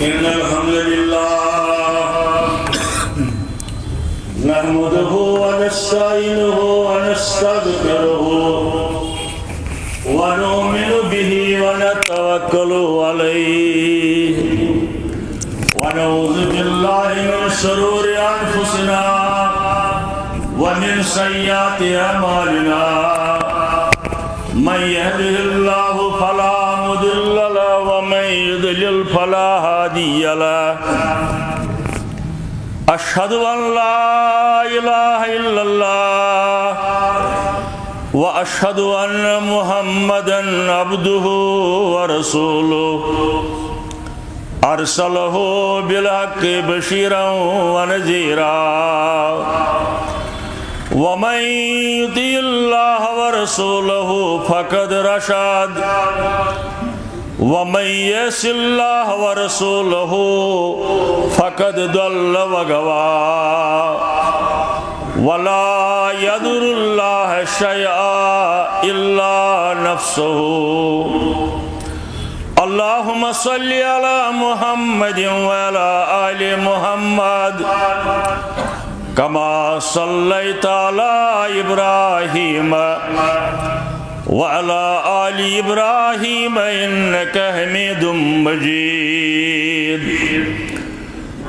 إن الحمد لله نحمده ونستعينه ونستغفره ونؤمن به ونتوكل عليه ونعوذ بالله من شرور أنفسنا ومن سيئات أعمالنا من يهده الله فلا مضل له ومن يضلل فلا هادي له أشهد أن لا إله إلا الله وأشهد أن محمدا عبده ورسوله أرسله بالحق بشيرا ونذيرا ومن يطع الله ورسوله فقد رشد ومن يعص الله ورسوله فقد ضل وغوى ولا يضر الله شيئا إلا نفسه اللهم صل على محمد وعلى آل محمد كما صليت على إبراهيم وعلى آل إبراهيم إنك حميد مجيد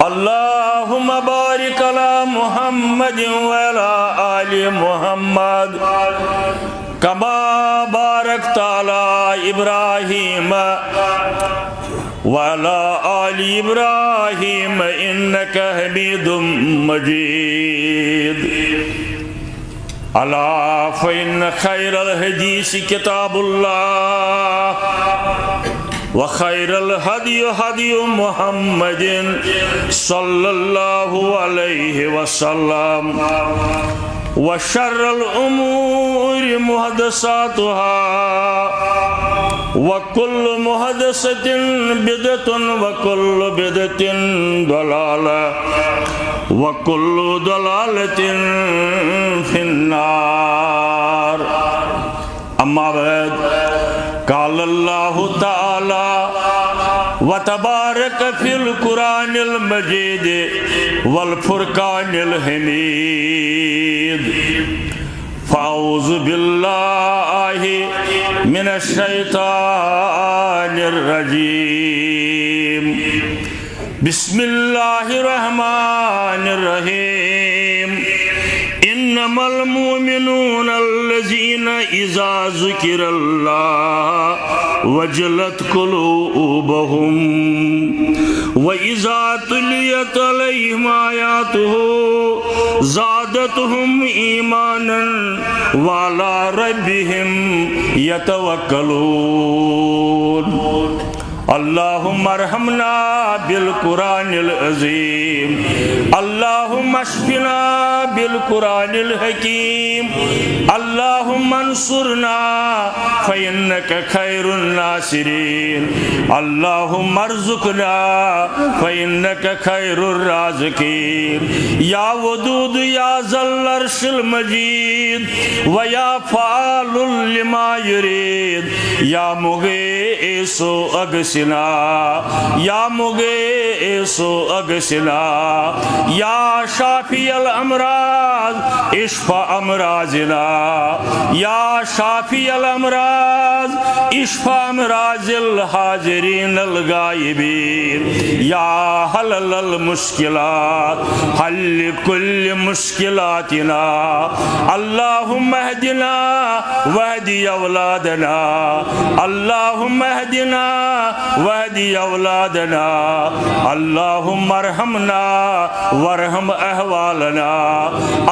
اللهم بارك على محمد وعلى آل محمد كما باركت على إبراهيم وعلى آل إبراهيم إنك حميد مجيد ألا فإن خير الحديث كتاب الله وخير الهدي هدي محمد صلى الله عليه وسلم وشر الأمور محدثاتها وكل محدثة بدعة وكل بدعة ضلالة وكل ضلالة في النار أما بعد قال الله تعالى وتبارك في القرآن المجيد والفرقان الحميد فأعوذ بالله من الشيطان الرجيم بسم الله الرحمن الرحيم إنما المؤمنون الذين إذا ذكر الله وجلت قلوبهم وإذا تليت عليهم آياته زادتهم إيمانا وعلى ربهم يتوكلون اللهم ارحمنا بالقرآن العظيم اللهم اشفنا بالقرآن الحكيم اللهم انصرنا فإنك خير الناصرين اللهم ارزقنا فإنك خير الرازقين يا ودود يا ذا العرش المجيد ويا فعال لما يريد يا مغيث أغثنا يا مغيث أغثنا يا شافي الأمراض اشفى أمراضنا يا شافي الأمراض اشفى أمراض الحاضرين الغائبين يا حلل المشكلات حل كل مشكلاتنا اللهم اهدنا واهدي أولادنا اللهم اهدنا واهدي أولادنا اللهم ارحمنا وارحم أهوالنا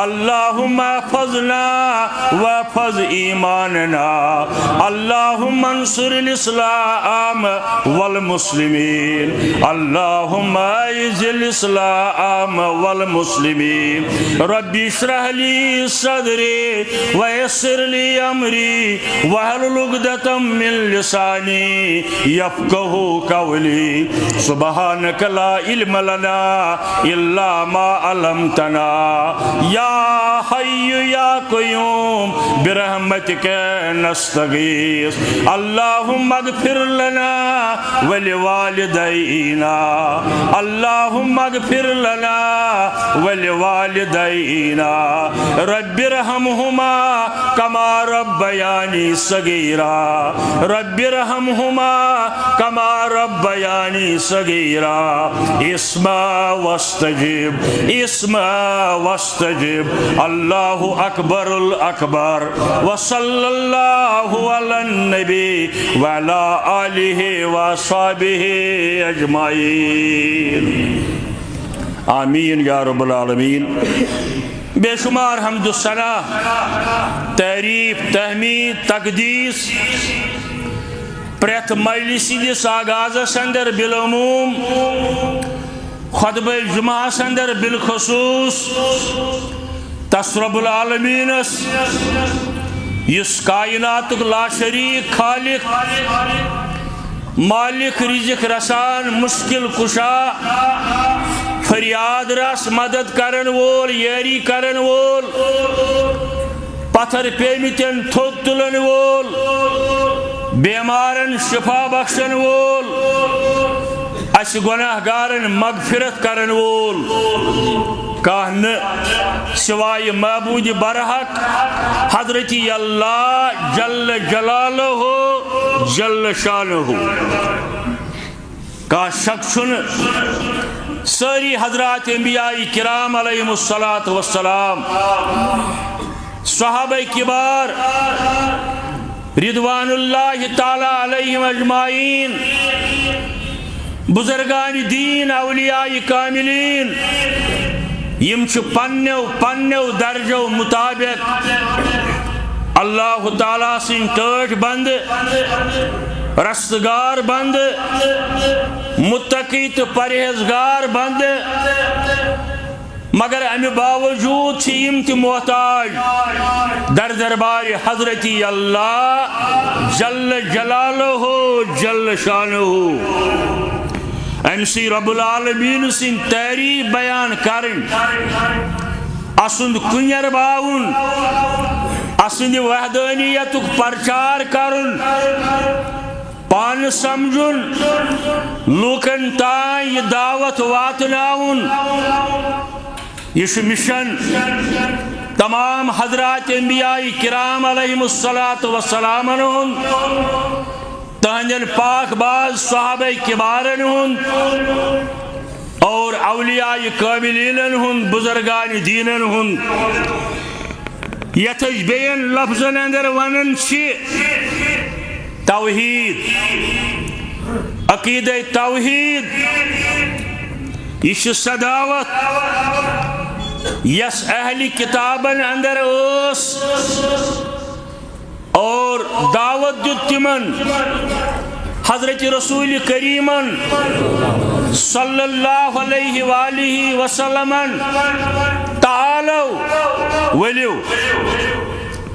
اللهم احفظنا واحفظ إيماننا اللهم انصر الإسلام والمسلمين اللهم أعز الإسلام والمسلمين ربي اشرح لي صدري ويسر لي أمري واحلل عقدة من لساني يفقهوا يفقهوا قولي سبحانك لا علم لنا إلا ما علمتنا يا حي يا قيوم برحمتك نستغيث اللهم اغفر لنا ولوالدينا اللهم اغفر لنا ولوالدينا رب ارحمهما كما ربياني صغيرا رب ارحمهما كما ربياني صغيرا اسمع واستجب اسمع واستجب الله أكبر الأكبر وصلى الله على النبي وعلى آله وصحبه أجمعين آمین یا رب العالمین بے شمار حمد و ثنا تعریف تحمید تقدیس پریت مجلس دس آغازس اندر بالعموم خطبہ جمعہ اندر بالخصوص تس رب العالمین اس کائنات لا شریک خالق مالک رزق رسان مشکل کشا فریاد رس مدد کرن وول یاری کرن وول پتھر پیمتن تھوک تلن وول بیمارن شفا بخشن وول اس گناہ گارن مغفرت کرن وول کہن سوائے معبود برحق حضرت اللہ جل جلالہ جل شانہ کا شخص ساری حضرات انبیاء کرام علیہم السلام صحابہ کبار رضوان اللہ تعالی علیہم اجمعین بزرگان دین اولیاء کاملین یم چھ پنیو درجو مطابق اللہ تعالیٰ سن ٹاٹ بند رستگار بند متقی تو پرہیزگار بند مگر امی باوجود یم تی محتاج در دربار حضرت اللہ جل جلالہ جل شانہ امسی رب العالمین سن تعریف بیان کرن اسند کنیر باون اسند وحدانیت پرچار کرن پان سمجھن لوکن تائیں یہ دعوت واتناؤن یہ مشن تمام حضرات انبیاء کرام علیہم السلام تہندن پاک باز صحابہ کبارن اور اولیاء کاملین بزرگان دینن یتج بین لفظن اندر ونن چھ توحید عقیدہ توحید یہ صداوت یس اہل کتابن اندر اس اور دعوت تمن حضرت رسول کریمن صلی اللہ علیہ وآلہ وسلم تعالوا ولیو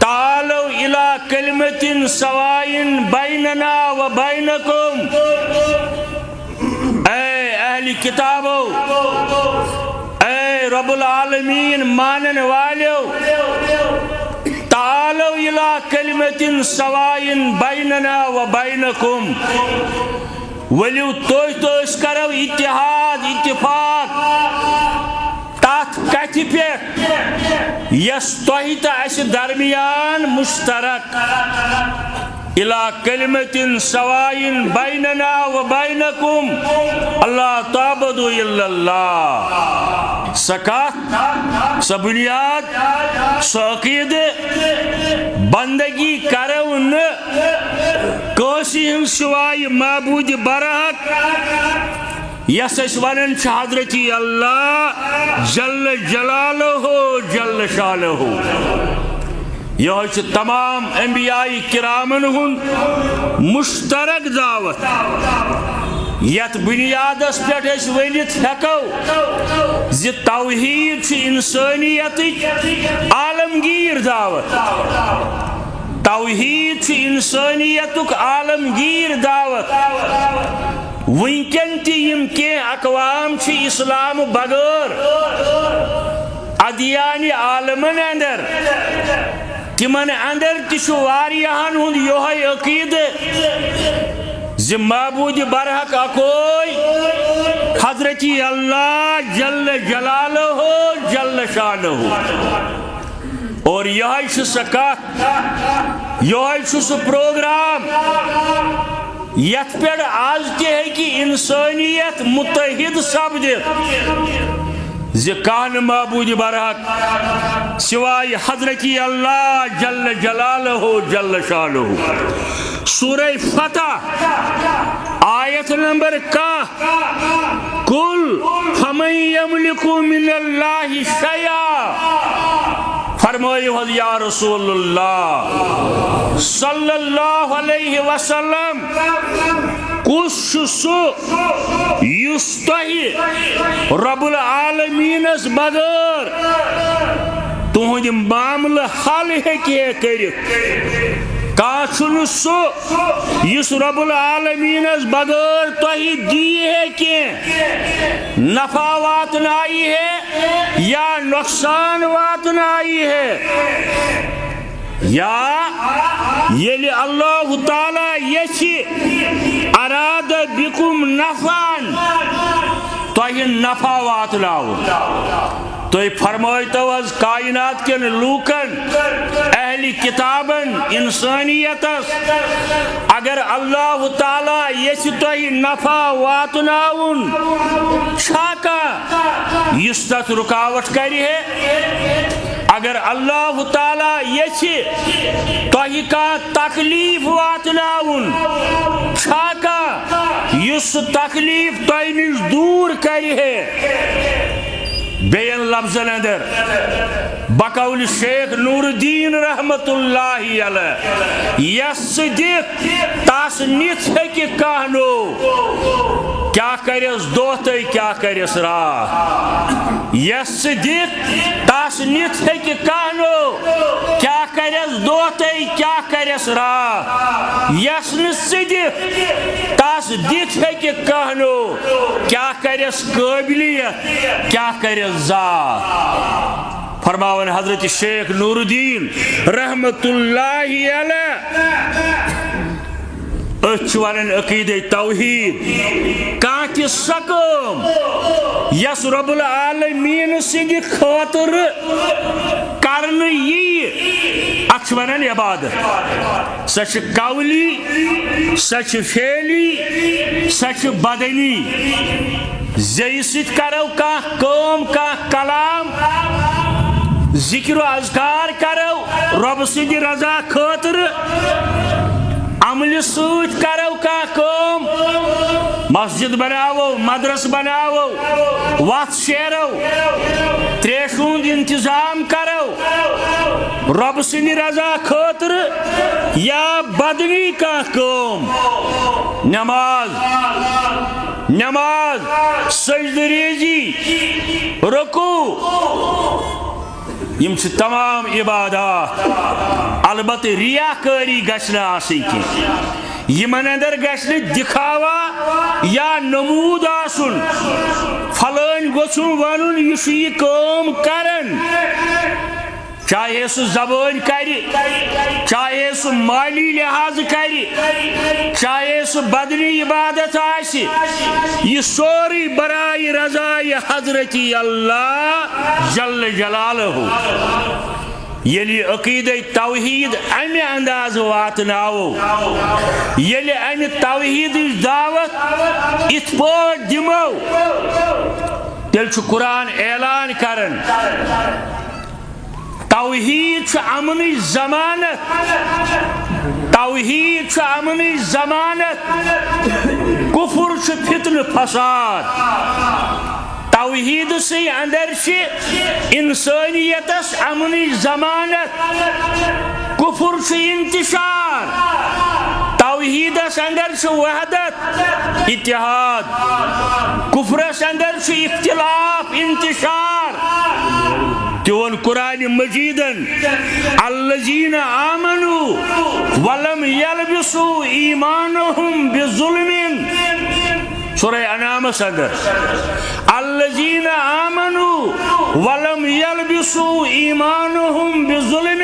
تعالوا الى کلمت سوائن بیننا و بینکم اے اہل کتابو اے رب العالمین مانن والیو تعالوا الى کلمت سوائن بیننا و بینکم ولیو توش کرو اتحاد اتفاق تات کتی پیٹ یس توحیت اس درمیان مشترک الى کلمت سوائن بیننا و بینکم اللہ تعبدو الا اللہ سکات سبنیاد سعقید بندگی کرون کوسی ہم سوائی معبود برحق یس اس ونن حضرت اللہ جل جلالہ جل شانہ یہ تمام انبیاء کرامن مشترک دعوت یت بنیادس پہ ونت ہیکو زی توحید انسانیت عالمگیر دعوت توحید انسانیتک عالمگیر دعوت ونکن تیم کے اقوام اسلام بغیر ادیان عالمن اندر تمن اندر تاریہن ہند یہ عقید معبود برحق اکوئی حضرت اللہ جل جلالہ جل شانہ اور یہ سکت یہ سہ پروگرام یت پہ آج تہ انسانیت متحد سپدت کان معبود برحق سوائے حضرت اللہ جل جلالہ جل شانہ سورہ فتح آیت نمبر قل فمن یملک من اللہ شیئا فرمائیو یا رسول اللہ صلی اللہ علیہ وسلم کس یس تہ رب العالمین بغیر تہند معاملہ حل ہیکہ کرت کان سہ یس رب العالمین بغیر تہ دی ہے کہ نفع واتنائی ہے یا نقصان واتنائی ہے یا یلی اللہ تعالی یچھی اراد بکم نفعان تہ نفع واتناو تو فرمائیتو از کائنات کے لوکن اہل کتابن انسانیت اگر اللہ تعالی یس تہ نفع واتناون چھاکا یس تت رکاوٹ کری ہے اگر اللہ تعالی یس تہ کا تکلیف واتناون چھاکا یس تکلیف تہ نش دور کری ہے بین لفظن اندر بقول شیخ نور الدین رحمت اللہ علیہ یس دت تس نت ہیکہ کہنو کیا کرس دہ کیا کرس رات یس دت تس نت ہیکہ کہنو کیا کرس دہ کیا کرس رات یس نت تس دت ہیکہ کہنو کیا کرس قابلیت کیا کرس ذات فرماون حضرت شیخ نور الدین رحمت اللہ علیہ ون عقید توحید کان تہ سکم یس رب العالمین سند خاطر کرن یی ات ونان عبادت سہ قولی سہ فعلی سہ بدنی زی ست کرو کام کلام ذکر و اذکار کرو رب سند رضا خاطر عمل ست کرو کام مسجد بناو مدرس بناو وت شیرو تریش ہند انتظام کرو رب سند رضا خاطر یا بدنی کام نماز سجدہ ریزی رکوع یم تمام عبادات البتہ ریاکاری گژھِ آسٕنۍ کینٛہہ یمن اندر گژھِ نہٕ دکھاوا یا نمود آسُن فلٲنۍ گوٚژھُن ونُن یہِ چھُ یہِ کٲم کران چاہے سہ زبان کری چاہے سہ مالی لحاظ کری چاہے سہ بدنی عبادت آسی یہ سوری برائے رضائے حضرت اللہ جل جلالہ یلی عقید توحید امہ انداز واتناو یلی امہ توحید دعوت ات پٲٹھۍ دمو تیل چھ قرآن اعلان کرن توحید چھ امنچ ضمانت توحید چھ امنچ ضمانت کفر چھ فتنہ فساد توحید سے اندر چھ انسانیتس امنچ ضمانت کفر چھ انتشار توحیدس اندر چھ وحدت اتحاد کفرس اندر چھ اختلاف انتشار تون قرآن مجیدن الذین آمنوا ولم یلبسوا ایمانہم بظلم سورہ انعام اندر الذین آمنوا ولم یلبسوا ایمانہم بظلم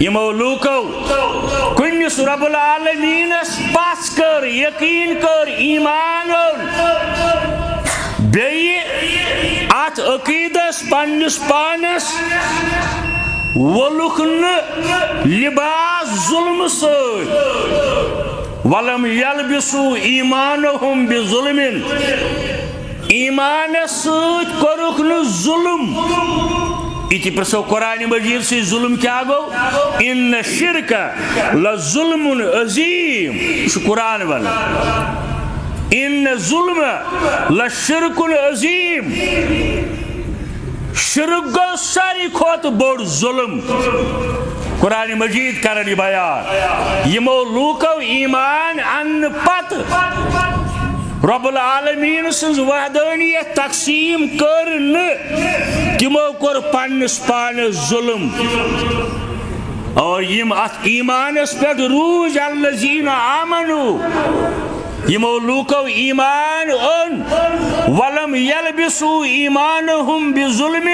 یمو لوکو کنس رب العالمین پاس کر یقین کر ایمان بیئی ات عقیدس پنس پانس ولکن لباس ظلم ولم یلبسوا ایمانہم بظلم ایمان سۭتۍ کوٚرُکھ نہٕ ظلم اتی پرسو قرآن مجید سے ظلم کیا گو ان شرک لظلم عظیم قرآن والا ان ظلم لشرک عظیم شرک گو ساری کھوت بوڑ ظلم قرآن مجید کرنی بیان یمو لوکو ایمان ان پت رب العالمین سنز وحدانیت تقسیم کرن تمو کر پنس پانس ظلم اور یم ات ایمانس پہ روز الذین آمنوا یمو لوکو ایمان ان ولم یلبسوا ایمانہم بظلم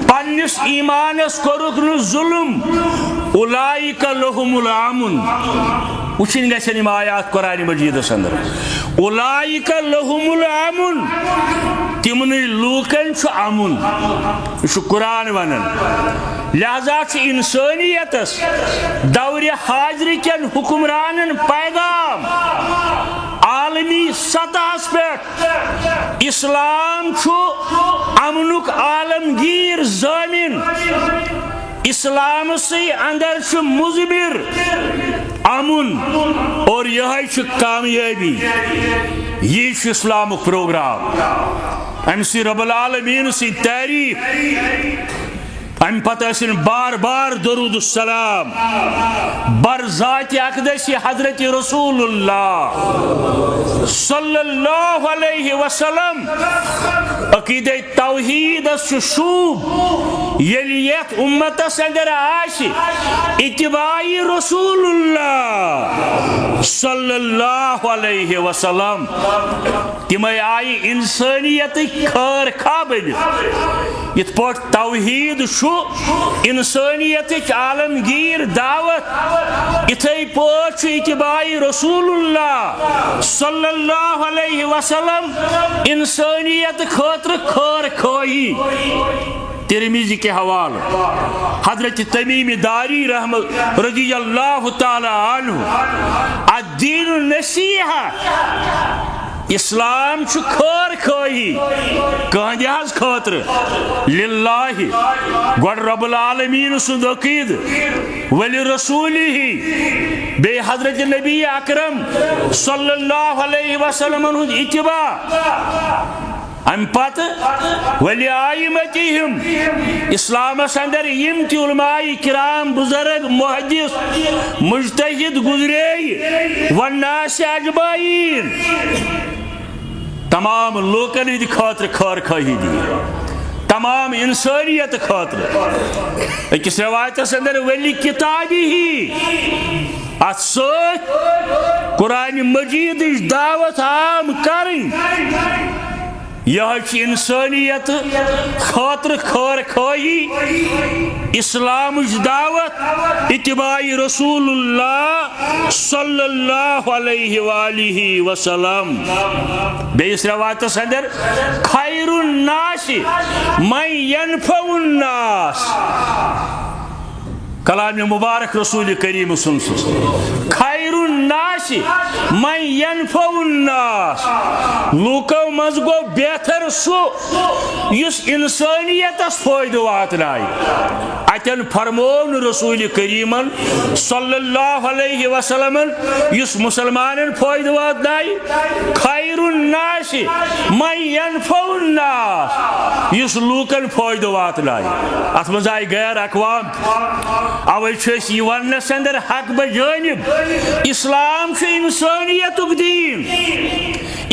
پنس ایمانس کرک نہ ظلم اولئک لهم الامن وچن گژھن یم آیات قرآن مجیدس اندر اولئک لهم الامن تمن لوکن چھ امن یہ قرآن ونان لہذا انسانیتس دور حاضر کن حکمرانن پیغام عالمی سطح پہ اسلام چھ امنک عالمگیر ضامن اسلام سے اندر چھ مضبر امن اور یہ کامیابی یہ اسلام پروگرام ام سی رب العالمین سی تعریف ام پتہ بار بار درود السلام بر ذات اقدس حضرت رسول اللہ صلی اللہ علیہ وسلم عقیدہ توحید شوب یلیت امت اندر آش اتباع رسول اللہ صلی اللہ علیہ وسلم تمہیں آئی انسانیت خیر خابل یت پٹ توحید شو انسانیت عالمگیر دعوت اتھے پٹ اتباع رسول اللہ صلی اللہ علیہ وسلم انسانیت خاطر خیر خواہی ترمذی کے حوالہ حضرت تمیم داری رحمت رضی اللہ تعالی عنہ الدین النصیحہ اسلام چھ خیر خواہی کہندی حض خاطر للہ گوڑ رب العالمین سند عقید ولی رسولی بے حضرت نبی اکرم صلی اللہ علیہ وسلم اتباع ام پتہ ولی آئمتہم اسلام اندر یم تی علماء کرام بزرگ محدث مجتہد گزرے والناس اجمعین تمام لوکن ہند خاطر خیر خواہی دی تمام انسانیت خاطر اکس روایت اندر ولی کتابی ہی ات سوچ قرآن مجید دعوت عام کریں یہ انسانیت خاطر خیر خواہی اسلام دعوت اتباع رسول اللہ صلی اللہ علیہ وآلہ وسلم بیس روایت اندر خیر الناس من ینفع الناس کلام مبارک رسول کریم سنس خیر الناس من ینفع الناس لوکو مز گو بہتر سو اس انسانیت اس فائدہ واتنائی اتن فرمون رسول کریم صلی اللہ علیہ وسلم اس مسلمان فائدہ واتنائی خیر الناس من ینفع الناس اس لوکن فائدہ واتنائی ات مز آئی غیر اقوام اوے چھس یہ ونس اندر حق بجانب اسلام چھ انسانیت دین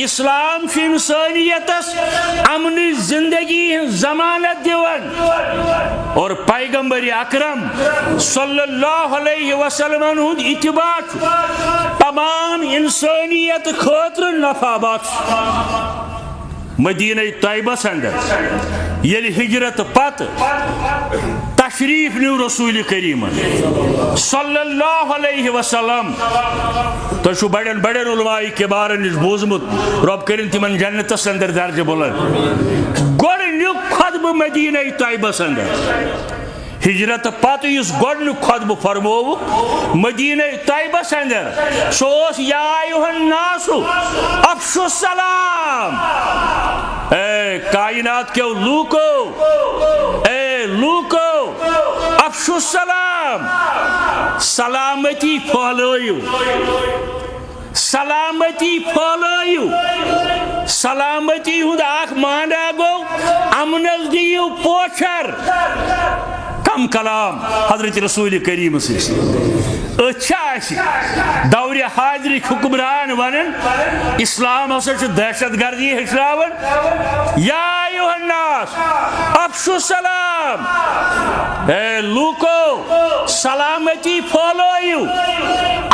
اسلام انسانیتس امن زندگی ضمانت دیوان اور پیغمبر اکرم صلی اللہ علیہ وسلم ہند اتباع تمام انسانیت خاطر نفع بخش مدینہ طیبہ اندر یل ہجرت پت تشریف نیو رسول کریم صلی اللہ علیہ وسلم تو بڑن بڑن علماء کبار نش بوزمت رب کرن تمن جنتس اندر درجہ بلند گۄڈنیُک خطبہ مدینہ طیبہ اندر ہجرت پتہ اس گۄڈنیُک خطبہ فرمووُکھ مدینہ طیبہ اندر سو یا ایھا الناس افشوا السلام اے کائنات کے لوکو افشوا السلام سلامتی پھیلٲیِو سلامتی پھیلٲیِو سلامتی ہُنٛد اکھ معنی گوٚو امنس دِیِو پوچھر کم کلام حضرت رسول کریم دور حاضر حکمران ونن اسلام ہسا دہشت گردی ہچراون یا ایھا الناس افشوا السلام اے لوکو سلامتی پھیلٲیِو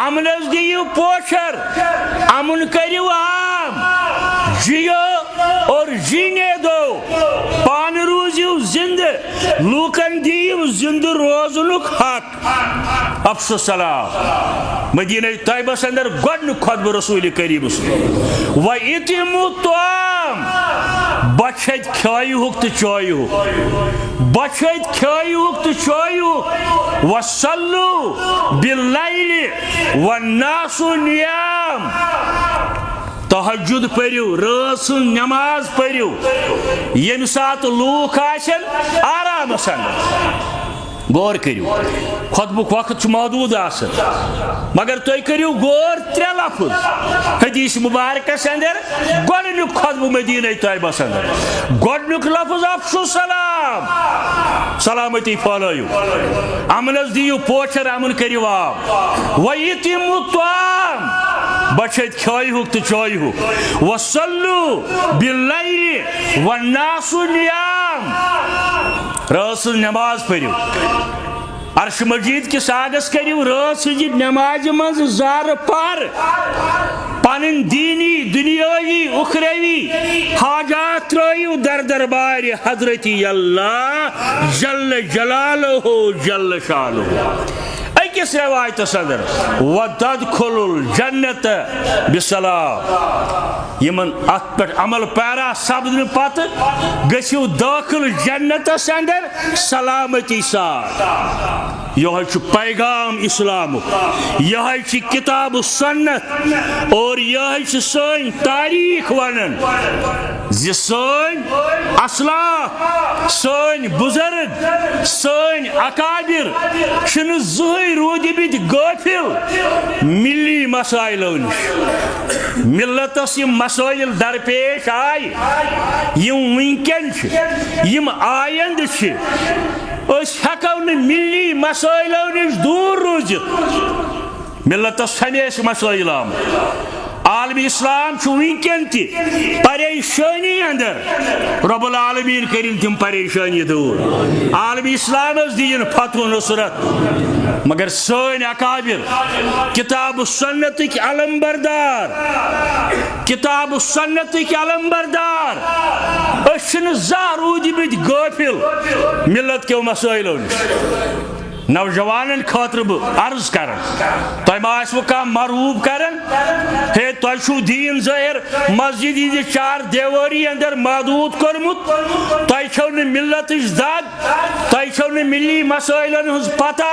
امنس دیو پوچھر امن کریو عام جیو اور جینے دو پان روزیو زندہ لوکن دیو زندہ روزنک حق افشوا السلام مدینہ طیبہ اندر گۄڈنیُک خطبہ رسول کریم وَإِطْعِمُوا الطَّعَامَ بچھت کھایہُک تہٕ چایہُک بچھت کھایہُک تہٕ چایہُک وَصَلُّوا بِاللَّيْلِ وَالنَّاسُ نِيَامٌ تہجد پٔرِو رٲژ سٕنٛز نماز پٔرِو ییٚمہِ ساتہٕ لوٗکھ آسن آرامس اندر غور کریو خطبک وقت محدود آسن مگر تُہۍ کٔرِو غور ترٛےٚ لفظ حدیث مبارکس اندر گۄڈنیُک خطبہ مدینہ طیبہ اندر گۄڈنیُک لفظ افشوا السلام سلامتی پھیلٲیِو امنس دیو پوچھر امن کریو عام وَإِطْعِمُوا الطَّعَامَ بچت کھایہُک تہٕ چایہُک وَصَلُّوا بِاللَّيْلِ وَالنَّاسُ نِيَامٌ رٲژ سٕنٛز نماز پٔرِو عرش مجید کس آگس کریو رٲژ سٕنٛزِ نمازِ منٛز زارٕ پر پنٕنۍ دیٖنی دُنیٲیی اُخروی حاجات ترٲیِو در دربارِ حضرتی اللہ جل جلالہ جل شانہ أکِس روایتس اندر وَتَدْخُلُوا الْجَنَّةَ بِسَلام یمن ات پہ عمل پیرا سپدنہ پتہ گژھِو داخل جنتس اندر سلامتی سان یہ پیغام اسلام یہ کتاب سنت اور یہ سن تاریخ ونن زِ سن اسلاف سن بزرگ سن اکابر چھن زہٕنۍ روٗدمٕتۍ غٲفِل ملی مسائلو نش ملتس یم مسائل درپیش آئی یم ونکن یم آیند اس ہیکو نہ ملی مسائلو نش دور روزت ملتس ہمیشہ مسائل آمت عالم اسلام ونکن تہ پریشانی اندر رب العالمین کرن تم پریشانی دور عالم اسلام دین فتح نصرت مگر سن اکابر کتاب سنتک علم بردار کتاب سنتک علم بردار اشن زہ روٗدمٕتۍ غٲفِل ملت کیو مسائلو نش نوجوانن خاطر بہ عرض کرن تہ ما آسو کانٛہہ مرغوب کرن ہے تہ چھو دین ظٲہر مسجد ہٕنٛدِ چار دیوٲری اندر محدود کورمُت تہ چھو نہ ملتٕچ دگ تہ چھو نہ ملی مسائلن ہٕنٛز پتہ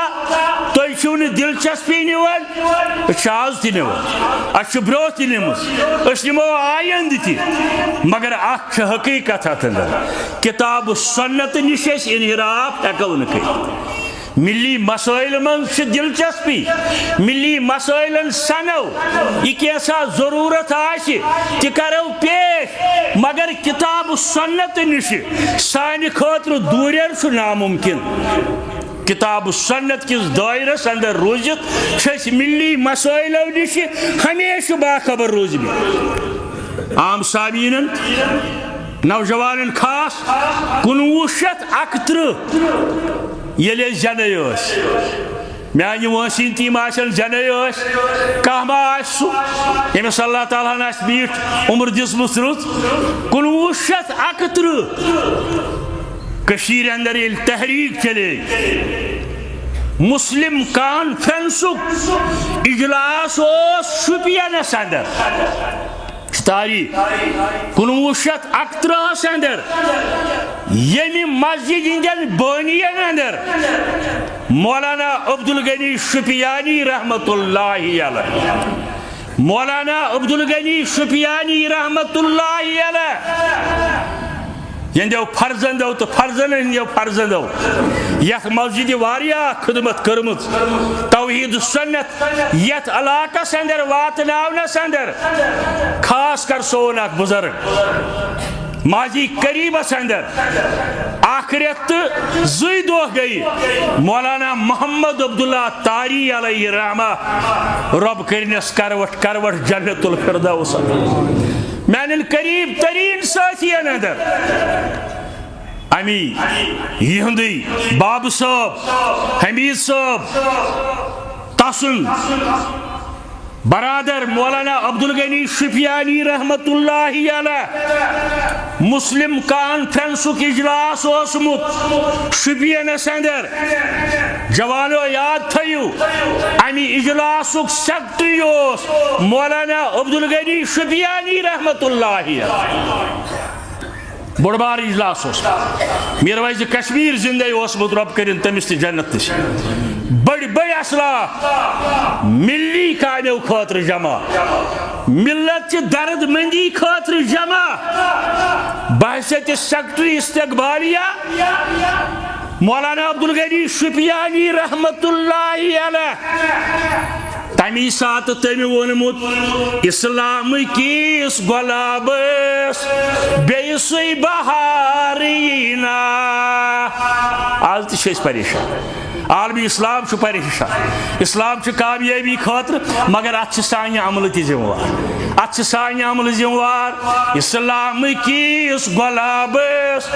تہ چھو نہ دلچسپی نِوان أسۍ چھِ آز تہِ نِوان اَسہِ چھِ برونٛہہ تہِ نِمٕژ أسۍ نِمو آیندٕ تہِ مگر اکھ چھِ حقیقت اتھ اندر کتاب سنت نش أسۍ انحراف ہیکو نہٕ کٔرِتھ ملی مسائل من دلچسپی ملی مسائلن سنو یہ کیسا ضرورت آسی تہ کرو پیش مگر کتاب سنت نش سانہ خاطر دوریر چھ ناممکن کتاب سنت کس دائرس اندر روزت ملی مسائلو نش ہمیشہ باخبر روزمت عام سامعین نوجوان خاص 1931 ییٚلہِ أسۍ جنے ٲسۍ میانہِ وٲنٛسِن تِم آسن جنے ٲسۍ کانٛہہ ما آسہِ سُہ ییٚمِس اللہ تعالیٰ ہن آسہِ میٖٹھ عمر دِژمٕژ رٕژ 1931 کٔشیٖرِ اندر ییٚلہِ تحریٖک چلے مسلم کانفرنسُک اجلاس اوس شُپینس اندر تاریخ 1931 اندر ییٚمہِ مسجد ہٕنٛدٮ۪ن بٲنِین اندر مولانا عبدالغنی شُپیانی رحمۃ اللہ علیہ مولانا عبدالغنی شُپیانی رحمۃ اللہ علیہ یہندیو فرزندو تو فرزن ہندیو فرزندو یت مسجد واریاہ خدمت کرمت توحید سنت یت علاقس اندر واتناونس اندر خاص کر سون اخ بزرگ ماضی قریبس اندر آخرت زی دو گئی مولانا محمد عبداللہ تاری علیہ رحمہ رب کرنس کروٹ کروٹ جنت الفردوس میانن قریب ترین ساتھین اندر امی یہندی باب صاحب حمید صاحب تسن برادر مولانا عبدالغنی شُپیانی رحمۃ اللہ علیہ مسلم کانفرنسُک اجلاس اوسمُت شُپینس اندر جوانو یاد تھٲیِو امی اجلاسُک سیکٹری اوس مولانا عبدالغنی شُپیانی رحمۃ اللہ علیہ بوڑ بار اجلاس اوس میر ویز کشمیر زندے اوسمُت رب کرن تٔمِس تہِ جنت تہِ بڑی بڑی اسلاف ملی کامیو خاطر جمع ملت چہ درد مندی خاطر جمع بحثیت سیکٹری استقبالیہ مولانا عبدالغنی شُپیانی رحمۃ اللہ علیہ تمی سات تمی ونمت اسلام کیس گلابس بیسی بہار یینا آج تیش پریشان عالمی اسلام چھ پریشان اسلام چھ کامیابی خاطر مگر ات سانہ عمل تہ ذمہ ات سانہ عمل ذمہ اسلام کیس گلابس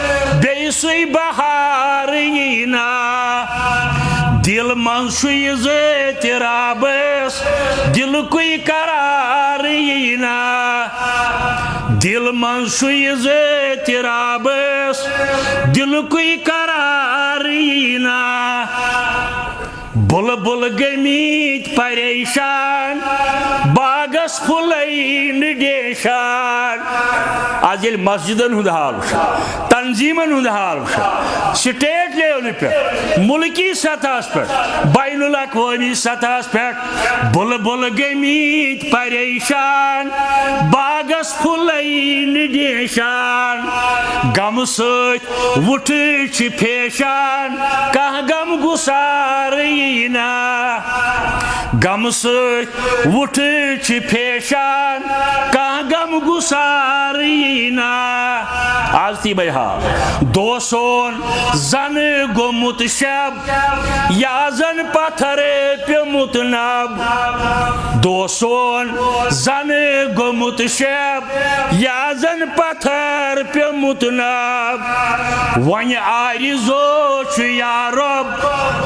بیسی بہار یینا دل من اضطرابس دل کوئی قرار یینا دل من اضطرابس دل کوئی قرار یینا بلبل گٔمٕتۍ پریشان باغس پھُلٲیِن ڈیشان آز ییٚلہِ مسجدن ہُنٛد حال وٕچھو تنظیٖمن ہُنٛد حال وٕچھو سٹیٹ لیولہِ پٮ۪ٹھ مُلکی سطحس پٮ۪ٹھ بین الاقوٲمی سطحس پٮ۪ٹھ بلبل گٔمٕتۍ پریشان باغس پھُلٲیِن ڈیشان غمہٕ سۭتۍ وُٹھٕ چھِ پھیشان کانٛہہ غم گُسار یینا غم سۭتۍ وُٹھٕ چھِ پھیشان کانٛہہ غم گُسار یینا آز تی بے حال دو سون زن گوٚمُت شب یا زن پتھر پیوٚمُت نب دو سون زن گوٚمُت شب یا زن پتھر پیوٚمُت نب وۄنۍ آرزو چھُ یا رب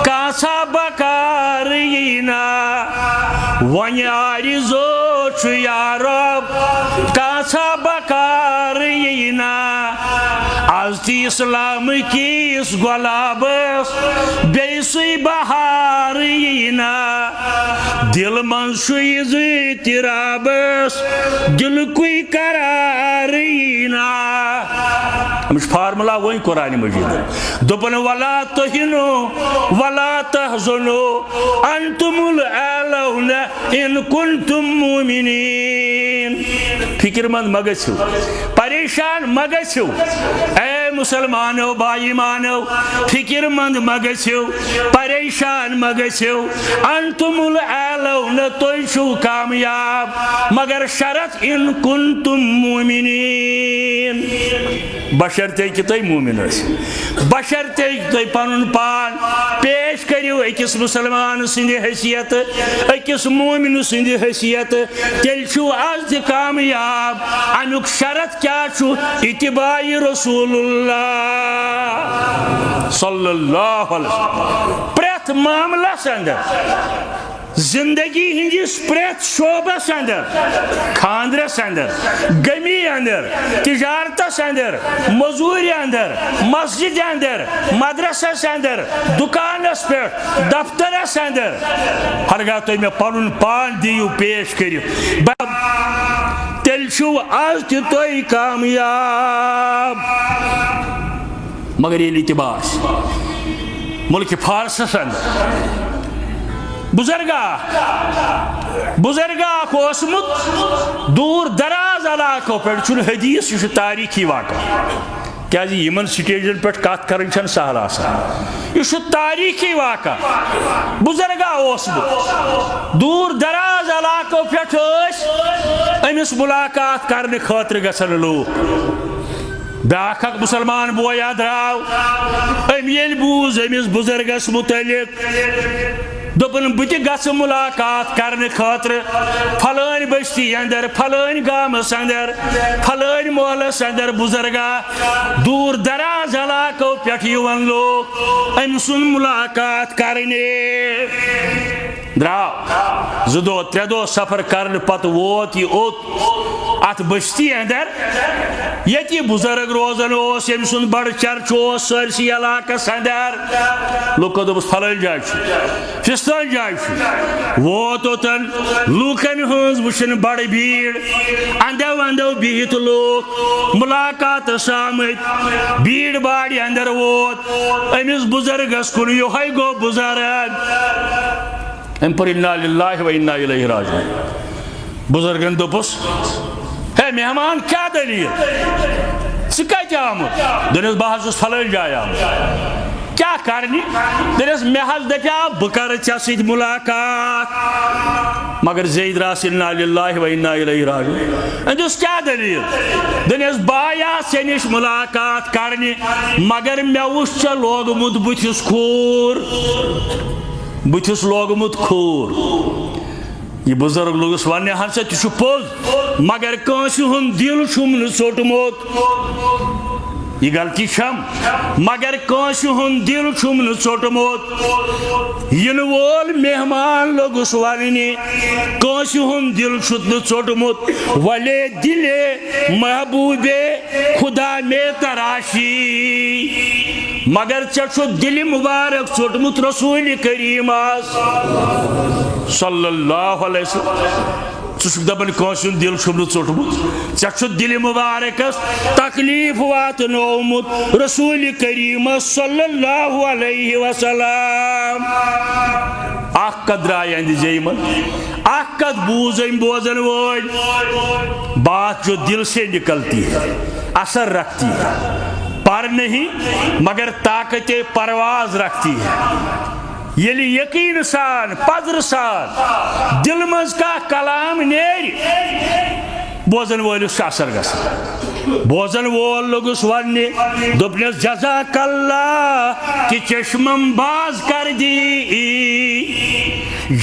کانٛژھا بکار یینا وۄنۍ آرزو چھُ یا رب کانٛژھا بکار یینا آز تہِ اسلام کِس گۄلابس بیٚیہِ بہار یینا دل من چھُ اضطرابس دل کوئی قرار یینا امچ فارمولا وۄنۍ قرآن مجید دوٚپُن ولا تہنوا ولا تحزنوا انتم الاعلون ان کنتم مؤمنین فکر مند ما گژھِو پریشان ما گژھِو اے مسلمانو بائی مانو فکر مند مگسو پریشان مگسو انتم الاعلون توئی چھو کامیاب مگر شرط ان کنتم مومنین بشرطے کہ تُہۍ مومن ٲسِو بشرطے کہ تُہۍ پنُن پان پیش کٔرِو أکِس مسلمان سٕنٛدِ حیثیت أکِس مومن سٕنٛدِ حیثیت تیٚلہِ چھُو آز تہِ کامیاب امیُک شرط کیٛاہ چھُ اتباع رسول اللہ صلی اللہ علیہ وسلم پرٛٮ۪تھ معاملس اندر زندگی ہندس پریت شعبس اندر خاندرس اندر گمی اندر تجارتس اندر مزوری اندر مسجد اندر مدرسس اندر دکانس پہ دفترس اندر ہرگاہ تھی میں پن پان دیو پیش کرو تیل چھو آز تہ تھی کامیاب مگر یہ اتباع ملک فارسس اندر بزرگاہ اوسمت دور دراز علاقوں پہ حدیث یہ تاریخی واقعہ کیا یمن سٹیجن پہ کت کرن سہل آسان یہ تاریخی واقعہ بزرگاہ اوسمت دور دراز علاقوں پہ امس ملاقات کرنے خاطر گژھن لوگ بیاکھ اکھ مسلمان بویا دراو ام یل بوز امس بزرگس متعلق دپن بت گھ ملاقات کرنے خاطر فلان بستی اندر فلان گامس اندر فلان محلس اندر بزرگاہ دور دراز علاقوں پہ لوگ ام سن ملاقات کرنے دراو زٕ دۄہ ترٛےٚ دۄہ سفر کرنے پتہ ووت یہ اوت ات بستی اندر یتی بزرگ روزان اوس یم سن بڑ چرچ اوس سارسی علاقس اندر لوکو دوپس فلان جائے فستان جائے ووت اوتن لوکن ہنز وچھن بڑ بھیڑ اندو اندو بہت لوگ ملاقات آمت بھیڑ باڑی اندر ووت امس بزرگس کن یہ گو بزرگ ام پر انا للہ و انا الیہ راجعون بزرگن دوپس ہے مہمان کیا دلیل ژٕ کتہِ آمُت دپیس بہٕ حظ چھُس فلٲنۍ جایہِ آمُت کیا کرنی دپیس مےٚ حظ دپیاو بہٕ کرٕ ژےٚ سۭتۍ ملاقات مگر زے دراس انا للہ و انا الیہ راجعون دوٚپُس کیا دلیل دپیس بہٕ آیاس ژےٚ نِش ملاقات کرنہِ مگر مےٚ وُچھ ژےٚ لوگمُت بُتھِس کھوٗر بُتھِس لوگمُت کھوٗر یہ بزرگ لوگس ون ہسا تہ پوز مگر کانسہ ہند دل چھم نہ ژوٹمت یہ غلطی چھم مگر کانسہ ہند دل چھم نہ ژوٹمت ین وول مہمان لوگس وننہ کانسہ ہند دل چھت نہ ژوٹمت ولے دلے محبوب خدا میں تراشی مگر ژےٚ دل مبارک ژوٹمت رسول کریم صلی اللہ علیہ وسلم ژٕ دپان کٲنٛسہِ ہُنٛد دل چھُم نہٕ ژوٚٹمُت ژےٚ دل مبارکس تکلیف واتنومُت رسول کریم صلی اللہ علیہ وسلم اکھ کتھ درائے اندِ جیمن اکھ کتھ بوز أمۍ بوزن وٲلۍ بات جو دل سے نکلتی ہے اثر رکھتی ہے پر نہیں مگر طاقت پرواز رکھتی ہے یلی یقین سان پذر سان دل مز کا کلام نیری بوزن وولس اثر گژھان بوزن وول لوگس وننہِ دوٚپنس جزاک اللہ کہ چشمم باز کر دی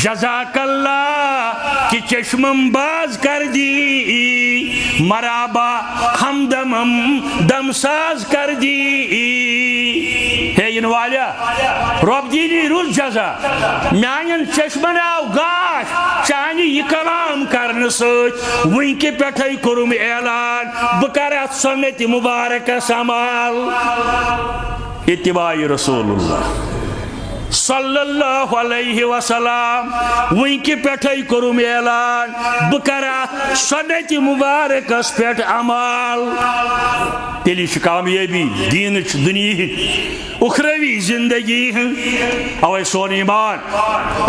جزاک اللہ کہ چشمم باز کر دی مرابا ہمدمم دمساز کر دی ہے ین والیا رب دینی رُت جزا میانین چشمن آو گاش چانہِ یہ کلام کرنہٕ سۭتۍ وٕنکہِ پٮ۪ٹھَے کوٚرُم اعلان بہٕ کرٕ اتھ سنت مبارکس عمل اتباع رسول اللہ صلی اللہ علیہ وسلم ونکہ پٮ۪ٹھَے کوٚرُم اعلان بہٕ کرٕ اتھ سنت مبارکس پٮ۪ٹھ عمل تیٚلہِ چھِ کامیٲبی دیٖنٕچ دُنیہٕچ اُخروی زندگی ہٕنٛز اوے سون ایمان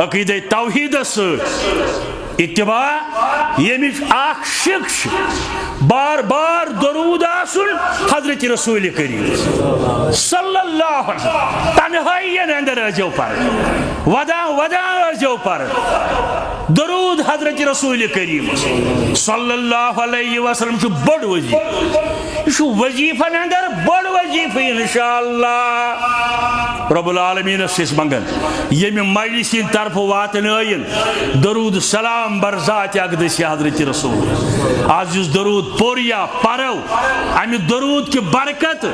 عقیدہ توحیدس سۭتۍ اتباع یمچ اخ شکش بار بار درود آسن حضرت رسول کریم صلی اللہ علیہ وسلم تنہائی اندر ازیو پر ودا ازیو پر درود حضرت رسول کریم صلی اللہ علیہ وسلم چھ بڑ وظیفہ وظیفن اندر بڑ وظیفہ انشاءاللہ رب العالمین سیس منگن یم مجلسین طرف واتن آئین درود سلام بر ذات اقدس حضرت رسول آج اس درود پوریا پرو امی درود کی برکت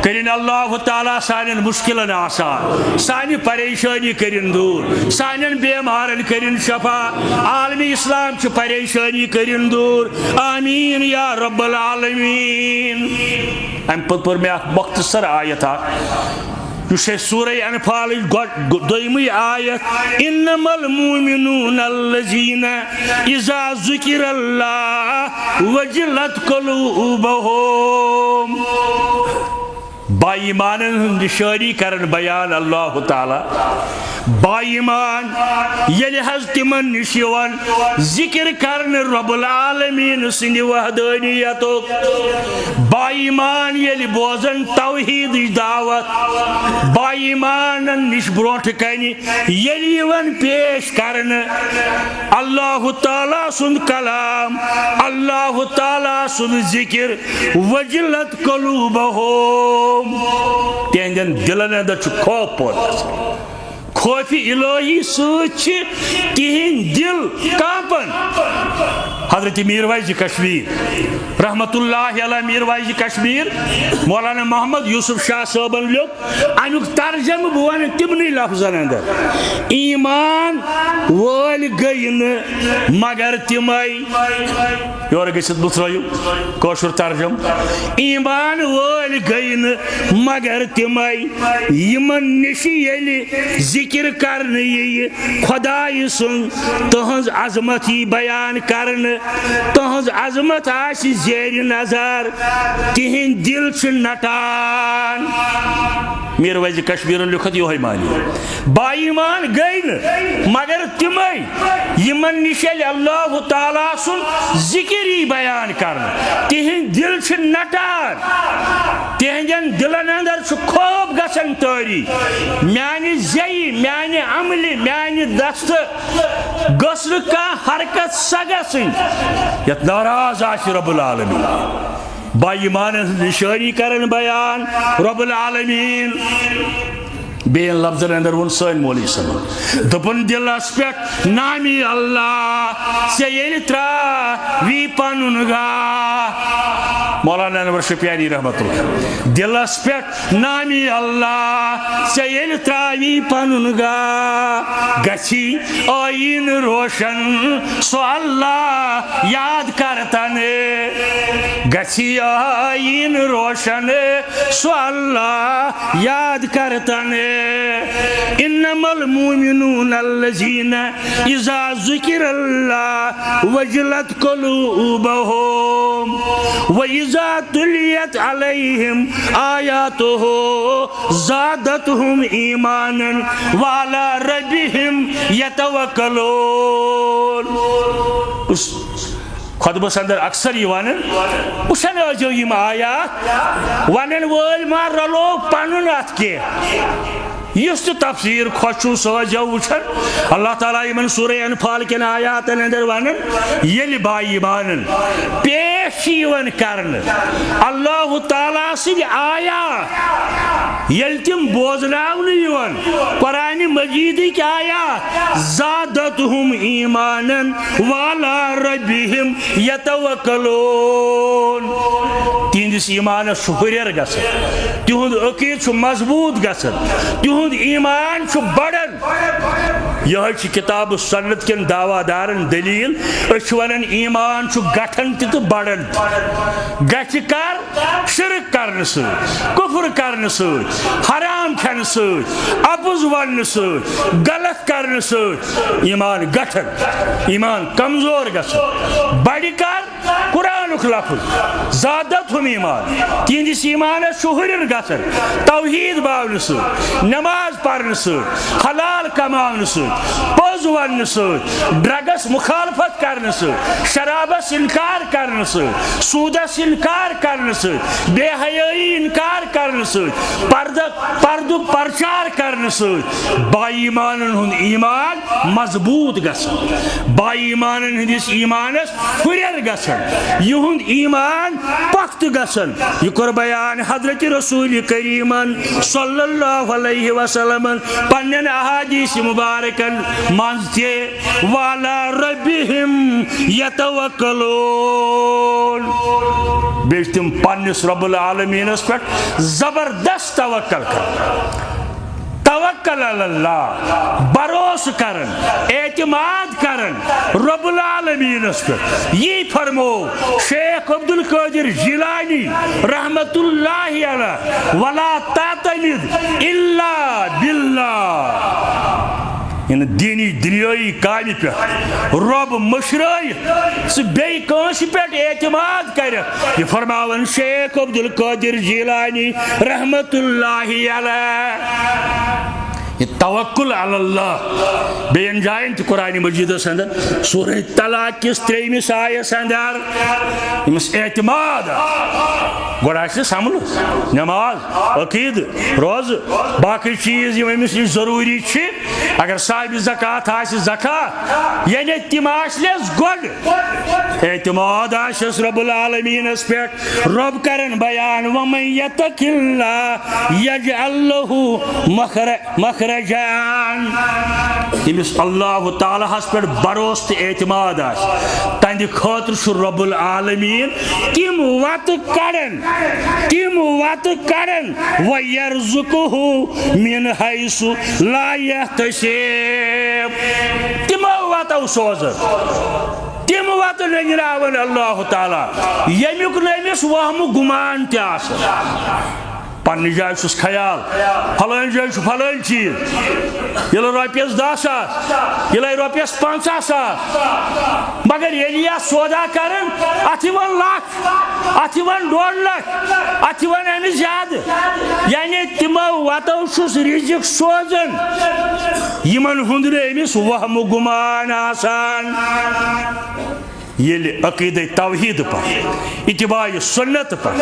کرن اللہ تعالیٰ سانین مشکلن آسان سانی پریشانی کرن دور سانین بیمارن کرن شفا عالمی اسلام چھ پریشانی کرن دور آمین یا رب العالمین ام پت پر میں مختصر آیت یہ سورہ انفال دویمی آیت انما المؤمنون الذین اذا ذکر اللہ وجلت قلوبهم با ایمانن ہند نشانی کرن بیان اللہ تعالی با ایمان یل حض تمن نشیوان ذکر کرن رب العالمین سند وحدانیت با ایمان یل بوزن توحید دعوت با ایمان نش برونٹ کنی یل یون پیش کرن اللہ تعالی سند کلام اللہ تعالی سند ذکر وجلت قلوبهم تہندین دلن اندر خوف پوت خوف الہی سوچ تہند دل کانپن حضرت میر ویز کشمیر رحمت اللہ علیہ میر ویز کشمیر مولانا محمد یوسف شاہ صاحبن لیوک امیک ترجمہ بوان تمنی لفظن اندر ایمان وول گئین مگر تمائی یور گژھِتھ بہٕ ترٛٲیِو کٲشُر ترجم ایمان وول گئین مگر تمائی یمن نش ییٚلہِ ذکر کرنہٕ ییہِ خدایہِ سُنٛد تہنٛز عظمت یی بیان کرنہٕ تہنٛز عظمت آسہِ زیر نظر تہنٛدۍ دل چھِ نٹان میر ویز کشمیر لیکھت یہ مانی با ایمان گئی مگر تمے یمن نش اللہ تعالیٰ سن ذکر بیان کرنا تہند دل چھ نٹان تہندین دلن اندر چھ خوف گژھان تاری میانہ زی میانہ عمل میانہ دست گژھ نہٕ کانٛہہ حرکت سا گژھٕنۍ یتھ ناراض آسہِ رب العالمین با ایمان نشانی کرن بیان رب العالمین بین لفظن اندر ون سن مولی صاحب دپن دلس پہ نامی اللہ سے یل تراوی پنن گاہ مولانا انور شپیانی رحمت اللہ دلس پہ نامی اللہ سے یل تراوی پنن گاہ گچھی آئین روشن سو اللہ یاد کرتن گچھی آئین روشن سو اللہ یاد کرتن انما المؤمنون الذين اذا ذكر الله وجلت قلوبهم واذا تليت عليهم آياته زادتهم ايمانا وعلى ربهم يتوكلون خطبس اندر اکثر یہ ونن وشن ازیو یم آیات ونن وول ما رلو پنن ات کی یس تفسیر خوشو سوجو وچن اللہ تعالیٰ یمن سورہ انفال کن آیات اندر ونن یل با ایمانن پیش یون کرن اللہ تعالیٰ سن آیات یل تم بوزناون یون قرآن مجید کی آیات زادتهم ایمانا وعلى ربهم یتوکلون تہندس ایمانس ہریر گژھان تہند عقید مضبوط گژھان تہند ایمان بڑھن یہ کتاب سنت کن دعوی دارن دلیل ونان ایمان گٹھن تہ بڑھن گھ کر شرک کرنے ست کفر کرنے ست حرام کھن ست اپز ون ست غلط کرنے ست ایمان گٹھن ایمان کمزور گژھن بڑھ کر قرآن ایمانک لفظ زادتہم ایمان تہندس ایمانس ہُریر گژھان توحید باونہ سۭتۍ نماز پرنہ سۭتۍ حلال کماونہ سۭتۍ پوٚز وننہ سۭتۍ ڈرگس مخالفت کرنہ سۭتۍ شرابس انکار کرنہ سۭتۍ سودس انکار کرنہ سۭتۍ بے حیائی انکار کرنہ سۭتۍ پردُک پرچار کرنہ سۭتۍ با ایمانن ہُنٛد ایمان مضبوط گژھان با ایمانن ہندس ایمانس ہُریر گژھان یہند ایمان پخت گژھان یہ کور بیان حضرت رسول کریمن صلی اللہ علیہ وسلم پنن احادیث مبارکن منز تہ وعلی ربہم یتوکلون بیچ تم پنس رب العالمینس پہ زبردست توکل کر توکل علی اللہ بروس کرن اعتماد کرن رب العالمینس پہ یہ فرمو شیخ عبد القادر جیلانی رحمت اللہ علیہ ولا تعتمد الا باللہ یعنی دینی دنیائی کامہ پہ رب مشرائت سہ بی کنس پہ اعتماد کر یہ فرماون شیخ عبد القادر جیلانی رحمت اللہ علیہ یہ توکل علی اللہ بین جائن تہ قرآن مجید اندر سورہ طلاق کس تریمس آیس اندر امس اعتماد گوڑ سمل نماز عقید روز باقی چیز امس نش ضروری اگر صاحب زکات آس زکات یعنی تم آس گوڑ اعتماد آس رب العالمینس پہ رب کرن بیان ومن یتق اللہ یجعل لہ مخرجان یمس اللہ تعالیٰ ہس پہ بروس تو اعتماد آس تہندِ خاطر رب العالمین تم وت کرن وَيَرْزُقُهُ مِنْ حَيْثُ لَا يَحْتَسِبُ تمو واتو سوزن تم وت نگراون اللہ تعالیٰ یمیک نمس وہم گمان تہ آسان پنہ جائے چھس خیال فلان جائے فلان چیز یل رۄپیس 10,000 یل رۄپیس 50,000 مگر یل سودا کرن ات یوان لچھ ات یوان 1.5 لچھ ات یوان امہ زیادہ یعنی تمو وتو چھس رزق سوزن یمن ہند امس وہم گمان آسان یل عقیدہ توحید پر اتباع سنت پر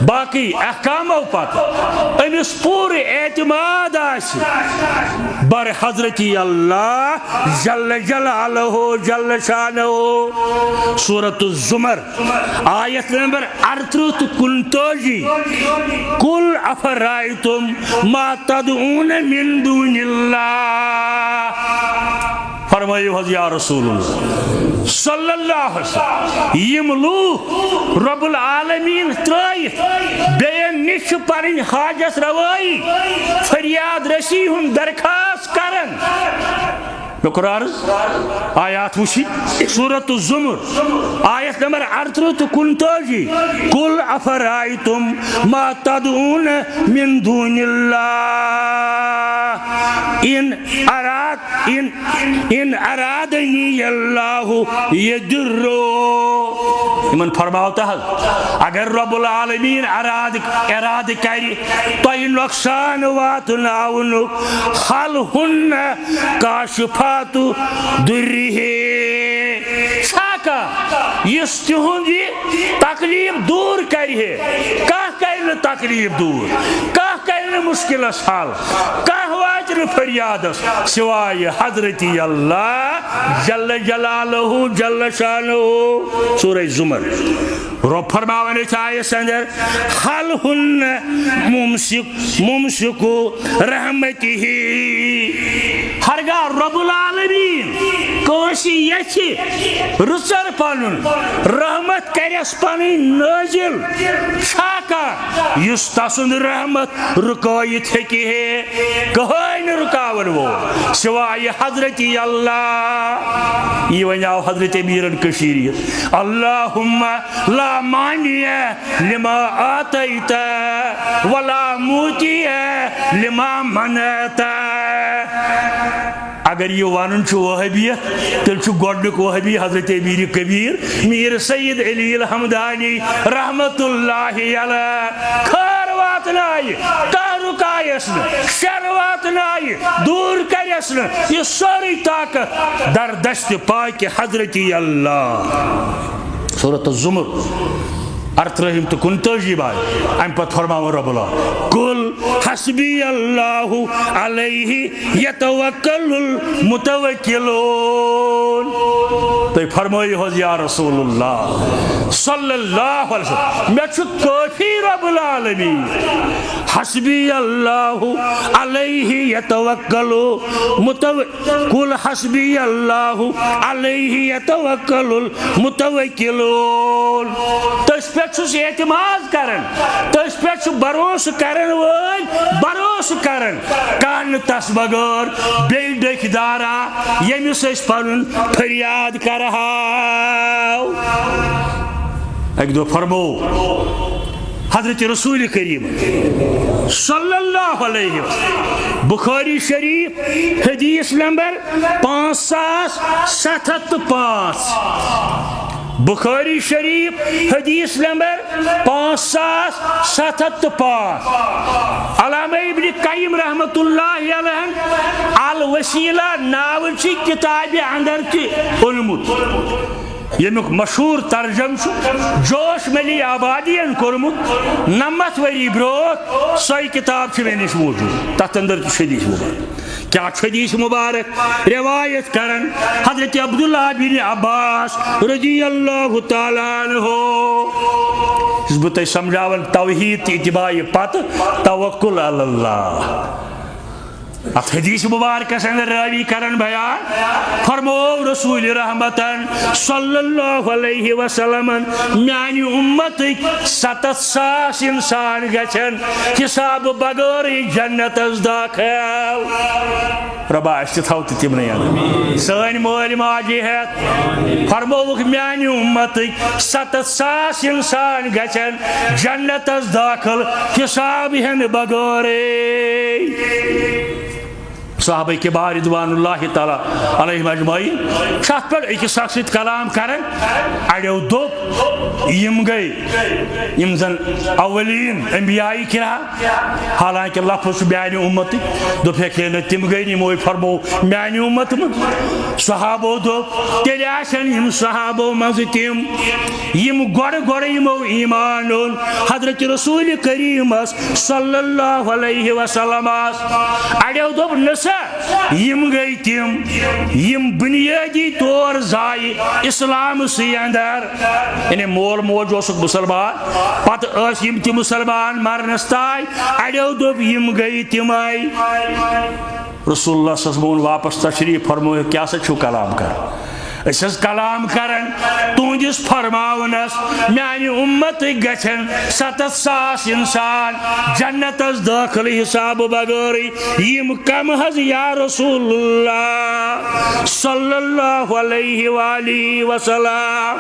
باقی احکامو پر امس پور اعتماد آس بر حضرت اللہ جل جلالہ جل شانہ سورۃ الزمر آیت نمبر 38 قل افرائیتم ما تدعون من دون اللہ فرمائیو حض یا رسول اللہ صلی اللہ علیہ وسلم یم لوگ رب العالمین ترائیت بین نش پرن حاجت روائی فریاد رسی ہن درخواست کرن قرآن آیات وشی سورۃ الزمر آیت نمبر 38 قل افرائیتم ما تدعون من دون اللہ ان ارادنی اللہ یدرو من فرماتا ہے اگر رب العالمین اراد کری تو نقصان واتناون حل ہن کاشفات دره شاکا یس تہند یہ تکلیف دور کرے کر تکلیف دور کر مشکلس حل وات فریادس سوائے حضرت اللہ جل جلالہ جل شانہ سورہ زمر رب فرماون آیس اندر حل ہن ممسک رحمتہ ہرگاہ رب العالمین کونسی یچھی رچر پنن رحمت کرس پنن نازل شاکا یس تسند رحمت رکایت ہیکی ہے کہین رکاون وہ سوائے حضرت اللہ یہ ونیاو حضرت امیرن کشیری اللہم لا مانی لما آتیت ولا موتی لما منعت اگر یہ ون وہابیت تیل گۄڈنیُک وہابی حضرت امیر کبیر میر سید علی الحمدانی رحمت اللہ علیہ خیر واتنائے کانٛہہ رُکایس نہٕ شر واتنائے دوٗر کریس نہٕ یہ سورُے طاقت در دست پاک حضرت اللہ. سورۃ الزمر 38 تو 39 ام پتہ فرماو رب اللہ قل حسبی اللہ علیہ یتوکل المتوکلون. تو فرمائیو حض یا رسول اللہ صلی اللہ علیہ وسلم میں چھو کافی رب العالمین. حسبی اللہ علیہ یتوکل قل حسبی اللہ علیہ یتوکل المتوکلون. تس پہ اعتماد کرن تس پہ بھروسہ کرن ول بھروسہ کرن کان تس بغیر بی ڈکدارا یمس اس پن فریاد کرہاو. ایک دو فرمو حضرت رسول کریم صلی اللہ علیہ وسلم بخاری شریف حدیث نمبر 5705 بخاری شریف حدیث نمبر 5705 علامہ ابن قیم رحمت اللہ علیہ الوسیلہ ناوچی کتاب اندر کی علمت یمیک مشہور ترجم جوش ملی آبادین کورمت 90 وری برو سوئی کتاب میں نش موجود تحت اندر حدیث مبارک کیا حدیث مبارک روایت کرن حضرت عبداللہ بن عباس رضی اللہ تعالیٰ عنہ اس بتا سمجھاون توحید اتباع پت توکل علی اللہ. ات حدیث مبارک اندر راوی کرن بیان فرمو رسول رحمتن صلی اللہ علیہ وسلم میانی امت 700 انسان گچن حساب بغیر جنت از داخل. ربا اشتاو تمن سن مول ماجی ہے فرمو میانی امت 700 انسان گچن جنت از داخل حساب ہند بغیر. صحابہ کبار رضوان اللہ تعالیٰ علیہ اجمعین شاہ پر ایک شخص کلام کرن اڑیو دوپ یم گئی یم زن اولین انبیاء کرام حالانکہ لفظ میانی امت دوپ ہے تم گئی نموئی فرمو میانی امت من صحابہ دوپ تیلی آسن یم صحابہ مز تم یم گوڑ یمو ایمان حضرت رسول کریم صلی اللہ علیہ وسلم اڑیو دوپ نسا یم گئی تم یم بنیادی طور زائی اسلام سی اندر یعنی مول موج اوسک مسلمان پتہ اس یم تی مسلمان مرنس تائی اڑیو دوپ یم گئی تم آئی. رسول اللہ صلی اللہ علیہ وسلم واپس تشریف فرموئے کیا سا چھو کلام کر اس کلام کرن تہندس فرماونس میانی امت گچن 700 انسان جنت از داخل حساب بغیر یم کم حض یا رسول اللہ صلی اللہ علیہ وآلہ وسلم.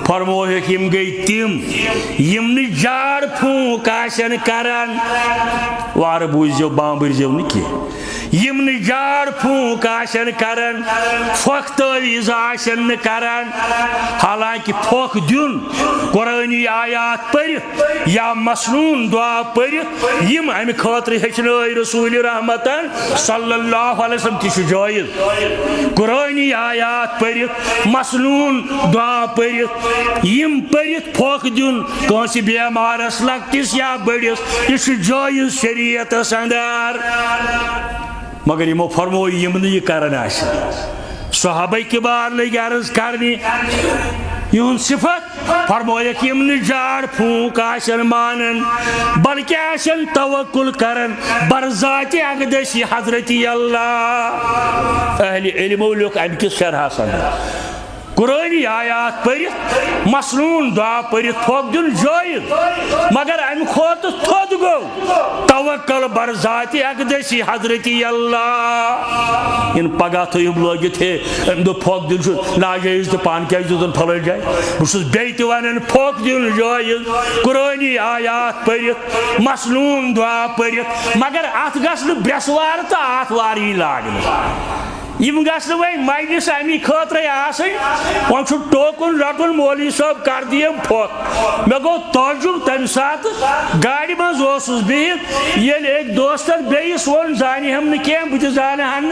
فرموہ یم گئی تم یم نی جاڑ پھونک آسن کرن وار بوزیو بامبرزیو نکی یم نی جاڑ پھونک آسن کرن پھوک تعویز آسن کرن حالانکہ پھوک دن قرآنی آیات پر یا مسنون دعا پر یم امہ خاطر ہچنائی رسول رحمتن صلی اللہ علیہ وسلم تہ جائز قرآنی آیات پر مسنون دعا پر یم پرت پھوک دن کانس بیمارس لکٹس یا بڑس یہ جائز شریعت اندر. مگر یمو فرمو یم نی کرن آس صحابہ کبار لگ عرض کرنی یہن صفت فرمویک یم نی جاڑ پھونک آسن مانن بلکہ آسن توکل کرن بر ذات اقدس حضرت اللہ. اہل علم لوگ ام کس شرح سن قرآنی آیات پرت مسنون دعا پرت پھوک دن جائز مگر ام کھوت تھود گو توکل بر ذات اقدسی حضرت اللہ ان پگہ تھوم لوگت ہے ام دو پھوک دن ناجائز تو پان کیا دن پھل جائے بس بیت ون پھوک دن جائز قرآنی آیات پرت مسنون دعا پرت مگر ات گھس برسوار تو آتواری لاگن یم گھن وی مجلس امی خاطر آن ون ٹوکن رٹن مولوی صاحب کر دیم پھوک مے گو تعجب تمہ سات گاڑی مز بہت یل ایک دوستن بیس ون زانہ ہم نہ کیم بہ زانہ ہن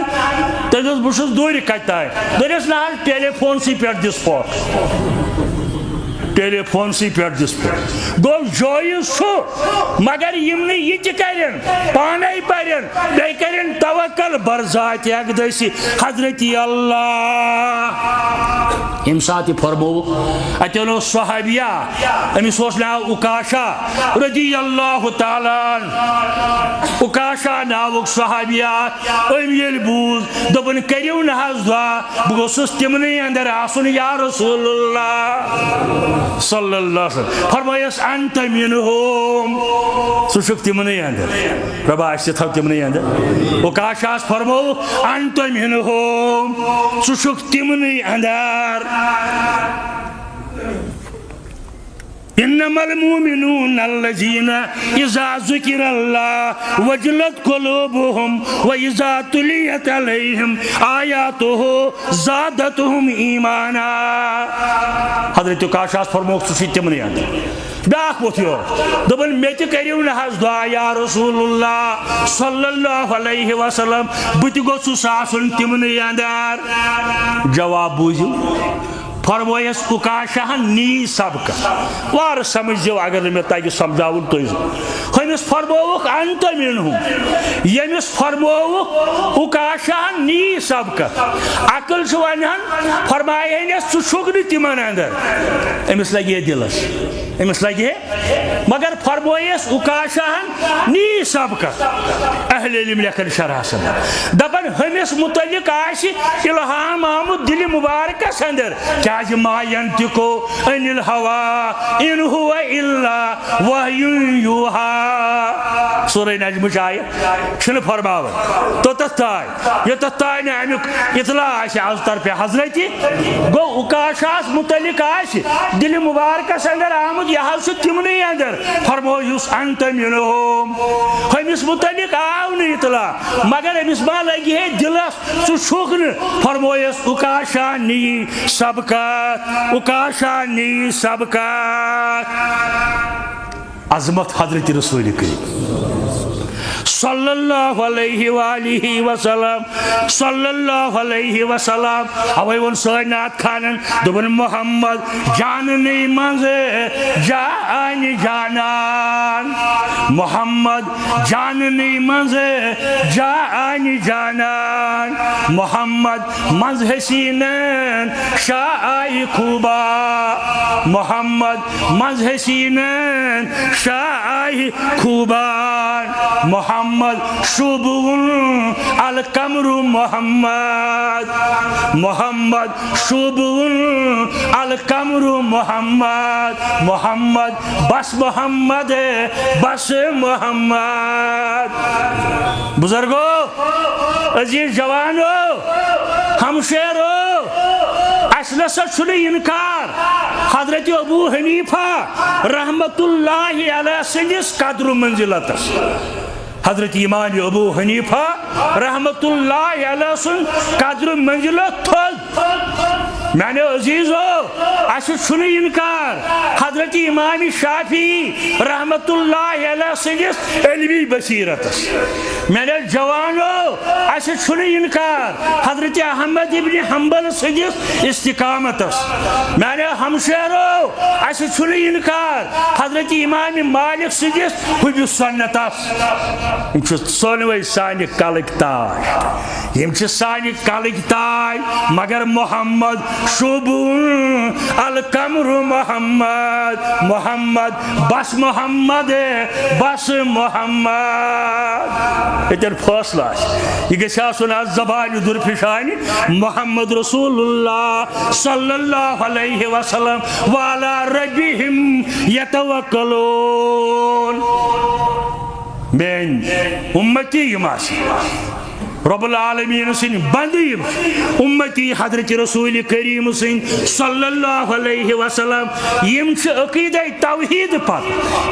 تم بس دور کت تان دس نا ٹیلی فون سی پہ دس پھوک ٹیلی فون سی پہ دس پھوک گو جائز سو مگر یم یہ کرن پانے پرن بی کرن توکل بر ذات اقدسی حضرت اللہ یم سات فرمو اتن صحابیہ امس ناو اکاشا رضی اللہ تعالی اکاشا ناوک صحابیہ ام یل بوز دپن کریو نہ دعا بہ گوسس تمنی اندر آسن یا رسول اللہ صلی اللہ علیہ وسلم فرمایس انت منہم سوشک تمنی اندر ربا اس تھو تمنی اندر اکاشاس فرمو انت منہم سوشک تمنی اندر انما المؤمنون الذين اذا ذكر الله وجلت قلوبهم واذا تليت عليهم اياته زادتهم ایمانا حضرت کاشاس فرموک سو تمنی اندر بیاکھ ووتھیو دپن مے تہ کریو نہ حظ دعا یا رسول اللہ صلی اللہ علیہ وسلم بہ تہ گوژھس آسن تمنی اندر جواب بوزیو فرمویس اکاشہن نی سبق وار سمجھو اگر میں تاکہ سمجھاؤں تو ہمس فرموک انت منہم یمس فرموک اکاشہن نی سبق عقل سے ونہن فرمائے ژٕ چھُکھ نہٕ تمن اندر امس لگے دلس امس لگے مگر فرمویس اکاشہن نی سبق اہل علم لیکن شرح سن دپن ہمس متعلق آسہِ الہام آمُت دل مبارکس اندر کیازِ ما ینطقو عن الہوا ان هو الا وحی یوحا سورہ نجم آیت چھنہ فرماون تو تتھ تانۍ یوتتھ تانۍ امیُک اطلاع آسہِ از طرف حضرت گو اکاشاس متعلق آسہِ دل مبارکس اندر آمُت یہ حظ چھُ تمنٕے اندر فرمویُس انت منہم ہمس متعلق آو نہٕ اطلاع مگر امس ما لگہِ ہے دلس ژٕ چھُکھ نہٕ فرمویس اکاشا نی سبقات اکاشا نی سبقات عظمت حضرت رسول کریم صلی اللہ علیہ وآلہ وسلم صلی اللہ علیہ وسلم اوے ون سوینات خانن دبن محمد جاننی منز جان جانان محمد جاننی منز جان جانان محمد منز حسینن شائی خوبا محمد منز حسینن شائی خوبان محمد شبون القمر محمد محمد شبون القمر محمد محمد بس محمد بس محمد بزرگو عزیز جوانو ہمشیرو اصل سچھنے انکار حضرت ابو حنیفہ رحمت اللہ علیہ سنجس قدر منزلتس حضرت امام ابو حنیفہ رحمت اللہ علیہ سن قدر منزلت تھل میانے عزیزو اسہ چھُنہٕ انکار حضرت امام شافعی رحمت اللہ علیہ سنجس علمی بصیرتس میانے جوانو اسہ چھُنہٕ انکار حضرت احمد ابن حنبل سنجس استقامتس میانے ہمشیرو اسہ چھُنہٕ انکار حضرت امام مالک سنجس حب سنتس یم چھ سونوے سانہ کلک تاج یم چھ سانہ کلک تاج مگر محمد شبون القمر محمد محمد بس محمد بس محمد اتر فاصلہ یہ گژھِ آسُن از زبانہِ درفشانہِ محمد رسول اللہ صلی اللہ علیہ وسلم وعلی ربہم یتوکلون میٛٲنۍ اُمتی یِم آسہِ رب العالمین سن بندی امتی حضرت رسول کریم سن صلی اللہ علیہ وسلم یم عقیدہ توحید پت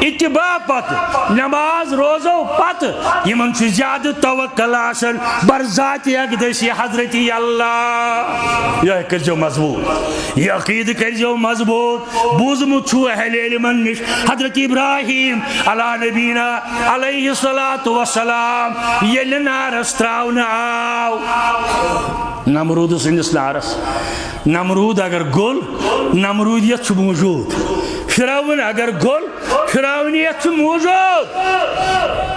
اتباع پت نماز روزو پت یمن زیادہ توکل آسن بر ذات اقدس حضرت اللہ یہ کرجو مضبوط یہ عقید کرجو مضبوط بوزمت چھو اہل علمن نش حضرت ابراہیم علی نبینا علیہ الصلاۃ والسلام یل نارس تراؤن آو نمرود سندس نارس نمرود اگر گل نمرودیت موجود فرعون اگر گل فرعونیت موجود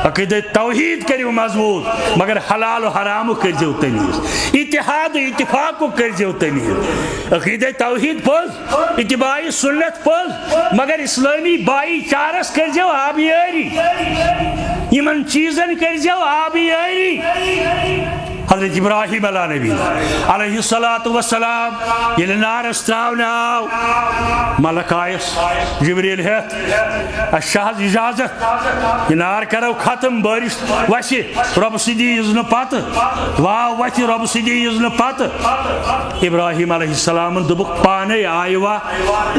عقیدہ توحید کریو مضبوط مگر حلال و حرام کرجو تمیز اتحاد و اتفاق کرجو تمیز عقیدہ توحید پوز اتباع سنت پوز مگر اسلامی بائی چارس کرجو آبیاری یمن چیزن کرجو آبیاری حضرت ابراہیم علیہ نبی علیہ الصلاۃ والسلام یل نارس تراؤن آو ملک آیس جبریل ہیت شاہز اجازت یہ نار کرو ختم بارش وسی رب سدی یزن پت واو وسی رب سدی یزن پت ابراہیم علیہ السلام دبک پانے آئیوا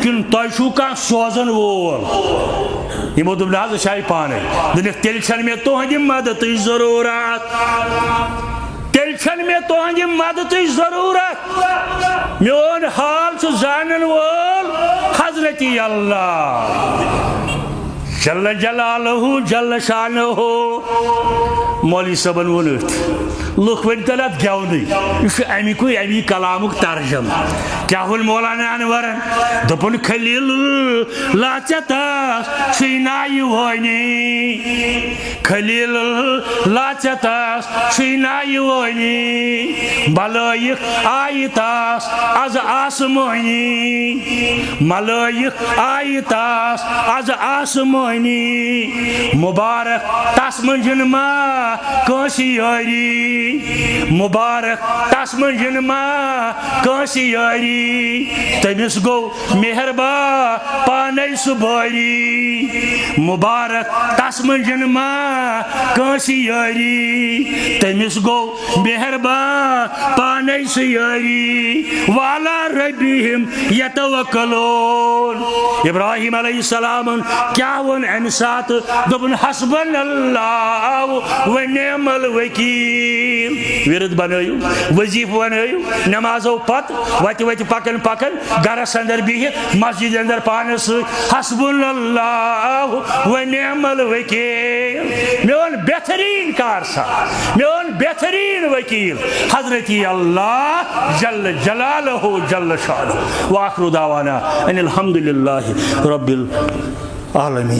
کن تیشو کا سوزن وول یمو دب لحاظ شاہی پانے دنک تیل چھن میں تہندی مدد ضرورت تیل چھن میں تہندی مدد ضرورت میون حال چھ زانن وول حضرت اللہ جل جلالہ جل شانہ مولوی صاحبن ونت لوک ون تلات گیونی یہ امی کوئی امی کلامک ترجم کیا ہو مولانا انورن دپن خلیل لا چتاس شینائی وانی خلیل لا چتاس شینائی وانی ملائک آئی تاس از آسمانی ملائک آئی تاس از آسمانی مبارک تس منجن ما کانسی یاری مبارک تس منجن ما کانسی یاری تمس گو مہربان پانے سباری مبارک تس منجن ما کانسی یاری تمس گو مہربان پانے سیاری والا ربہم یتوکلون ابراہیم علیہ السلام کیا ون امہ سات دپن حسبن اللہ و نعم الوکیل ورد بنائیو وظیف بنائیو نمازو پت وت پکن پکن گرس اندر بہت مسجد اندر پانس حسبن اللہ و نعم الوکیل میون بہترین کارسا میون بہترین وکیل حضرت اللہ جل جلالہ جل شانہ وآخر دعوانا ان الحمد للہ رب العالمین.